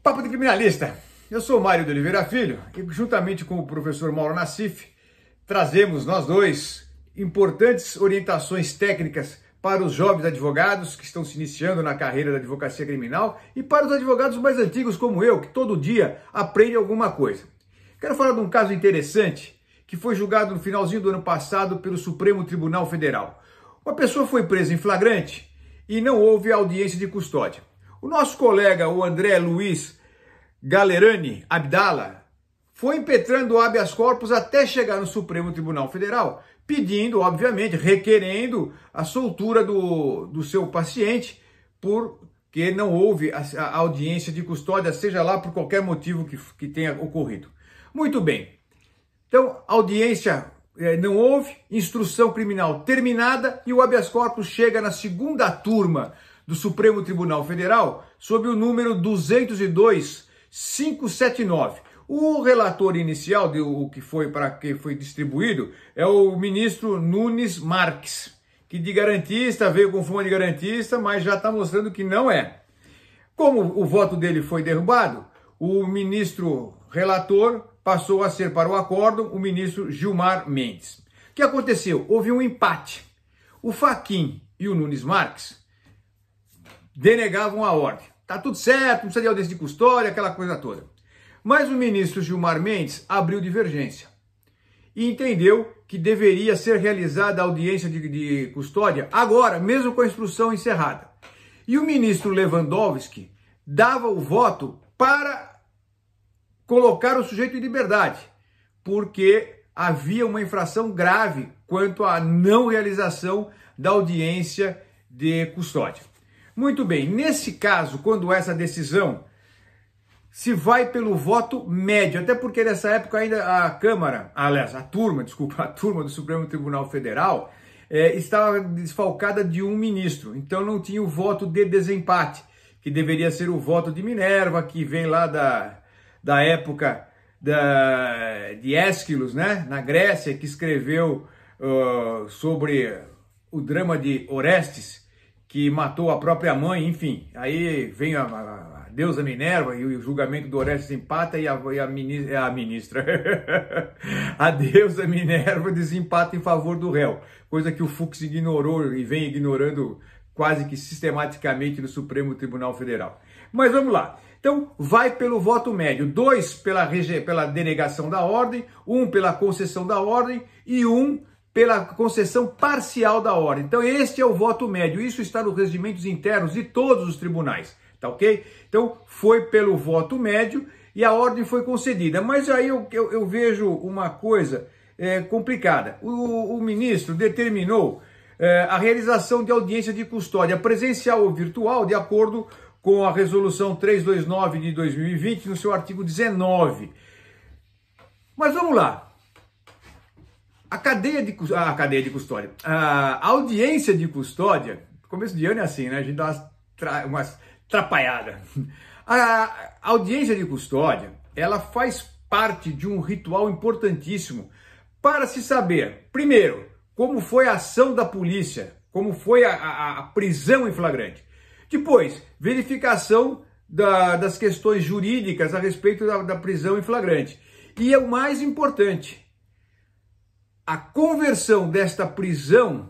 Papo de Criminalista. Eu sou Mário de Oliveira Filho e juntamente com o professor Mauro Nassif trazemos nós dois importantes orientações técnicas para os jovens advogados que estão se iniciando na carreira da advocacia criminal e para os advogados mais antigos como eu, que todo dia aprendem alguma coisa. Quero falar de um caso interessante que foi julgado no finalzinho do ano passado pelo Supremo Tribunal Federal. Uma pessoa foi presa em flagrante e não houve audiência de custódia. O nosso colega, o André Luiz Galerani Abdala, foi impetrando o habeas corpus até chegar no Supremo Tribunal Federal, pedindo, obviamente, requerendo a soltura do seu paciente, porque não houve a audiência de custódia, seja lá por qualquer motivo que tenha ocorrido. Muito bem. Então, audiência não houve, instrução criminal terminada e o habeas corpus chega na segunda turma do Supremo Tribunal Federal sob o número 202.579. O relator inicial, o que foi para que foi distribuído, é o ministro Nunes Marques, que de garantista veio com fama de garantista, mas já está mostrando que não é. Como o voto dele foi derrubado, o ministro relator passou a ser para o acórdão o ministro Gilmar Mendes. O que aconteceu? Houve um empate. O Fachin e o Nunes Marques denegavam a ordem. Tá tudo certo, não precisa de audiência de custódia, aquela coisa toda. Mas o ministro Gilmar Mendes abriu divergência e entendeu que deveria ser realizada a audiência de custódia agora, mesmo com a instrução encerrada. E o ministro Lewandowski dava o voto para colocar o sujeito em liberdade, porque havia uma infração grave quanto à não realização da audiência de custódia. Muito bem, nesse caso, quando essa decisão se vai pelo voto médio, até porque nessa época ainda a turma do Supremo Tribunal Federal estava desfalcada de um ministro, então não tinha o voto de desempate, que deveria ser o voto de Minerva, que vem lá da época de Ésquilos, né, na Grécia, que escreveu sobre o drama de Orestes, que matou a própria mãe, enfim. Aí vem a deusa Minerva e o julgamento do Orestes empata e a ministra, a deusa Minerva desempata em favor do réu, coisa que o Fux ignorou e vem ignorando quase que sistematicamente no Supremo Tribunal Federal. Mas vamos lá. Então, vai pelo voto médio, 2 pela denegação da ordem, 1 pela concessão da ordem e 1 pela concessão parcial da ordem. Então, este é o voto médio. Isso está nos regimentos internos de todos os tribunais, tá ok? Então, foi pelo voto médio e a ordem foi concedida. Mas aí eu vejo uma coisa complicada. O ministro determinou a realização de audiência de custódia presencial ou virtual, de acordo com a resolução 329 de 2020, no seu artigo 19. Mas vamos lá. A audiência de custódia, começo de ano é assim, né? A gente dá umas atrapalhadas. A audiência de custódia, ela faz parte de um ritual importantíssimo para se saber, primeiro, como foi a ação da polícia, como foi a prisão em flagrante. Depois, verificação das questões jurídicas a respeito da prisão em flagrante. E é o mais importante, a conversão desta prisão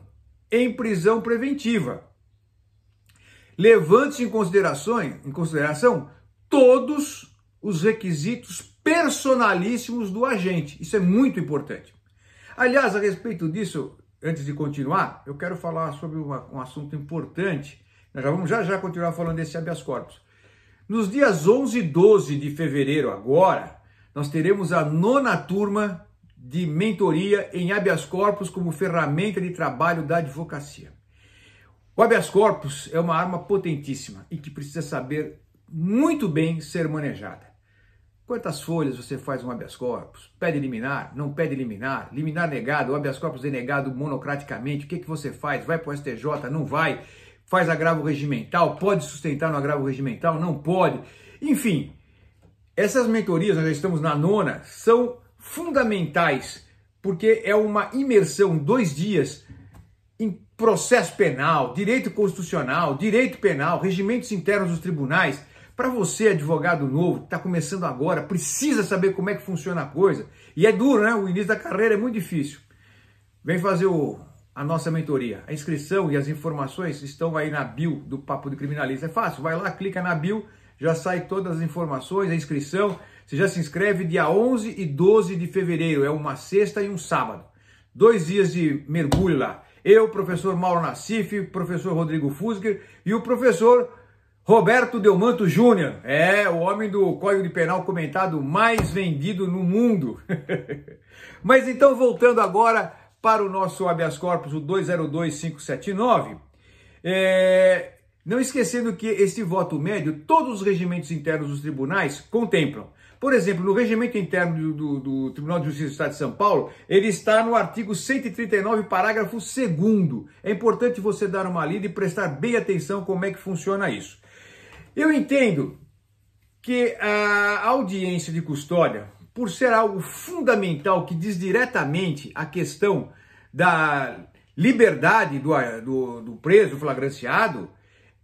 em prisão preventiva. Levante-se em consideração todos os requisitos personalíssimos do agente. Isso é muito importante. Aliás, a respeito disso, antes de continuar, eu quero falar sobre um assunto importante. Nós vamos já continuar falando desse habeas corpus. Nos dias 11 e 12 de fevereiro agora, nós teremos a 9ª turma de mentoria em habeas corpus como ferramenta de trabalho da advocacia. O habeas corpus é uma arma potentíssima e que precisa saber muito bem ser manejada. Quantas folhas você faz um habeas corpus? Pede liminar? Não pede liminar? Liminar negado? O habeas corpus denegado monocraticamente? O que você faz? Vai para o STJ? Não vai? Faz agravo regimental? Pode sustentar no agravo regimental? Não pode? Enfim, essas mentorias, nós já estamos na 9ª, são fundamentais, porque é uma imersão 2 dias em processo penal, direito constitucional, direito penal, regimentos internos dos tribunais, Para você, advogado novo, que está começando agora, precisa saber como é que funciona a coisa. E é duro, né? O início da carreira é muito difícil. Vem fazer a nossa mentoria. A inscrição e as informações estão aí na bio do Papo de Criminalista. É fácil, vai lá, clica na bio, já sai todas as informações, a inscrição. Você já se inscreve dia 11 e 12 de fevereiro, é uma sexta e um sábado. 2 dias de mergulho lá. Eu, professor Mauro Nassif, professor Rodrigo Fusger e o professor Roberto Delmanto Júnior. É, o homem do Código de Penal comentado mais vendido no mundo. Mas então, voltando agora para o nosso habeas corpus, o 202579, não esquecendo que esse voto médio, todos os regimentos internos dos tribunais contemplam. Por exemplo, no regimento interno do Tribunal de Justiça do Estado de São Paulo, ele está no artigo 139, parágrafo 2º. É importante você dar uma lida e prestar bem atenção como é que funciona isso. Eu entendo que a audiência de custódia, por ser algo fundamental que diz diretamente a questão da liberdade do preso flagranciado,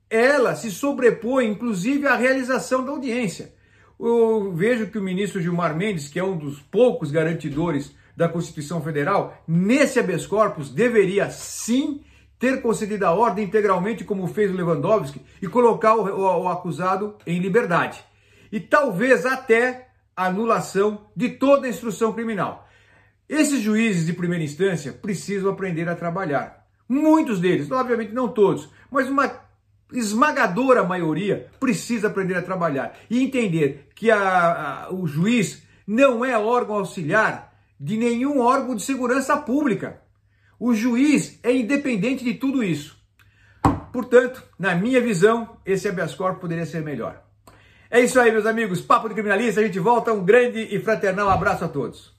ela se sobrepõe, inclusive, à realização da audiência. Eu vejo que o ministro Gilmar Mendes, que é um dos poucos garantidores da Constituição Federal, nesse habeas corpus deveria sim ter concedido a ordem integralmente, como fez o Lewandowski, e colocar o acusado em liberdade. E talvez até a anulação de toda a instrução criminal. Esses juízes de primeira instância precisam aprender a trabalhar. Muitos deles, obviamente não todos, mas uma esmagadora maioria precisa aprender a trabalhar e entender que o juiz não é órgão auxiliar de nenhum órgão de segurança pública. O juiz é independente de tudo isso. Portanto, na minha visão, esse habeas corpus poderia ser melhor. É isso aí, meus amigos. Papo de Criminalista, a gente volta. Um grande e fraternal abraço a todos.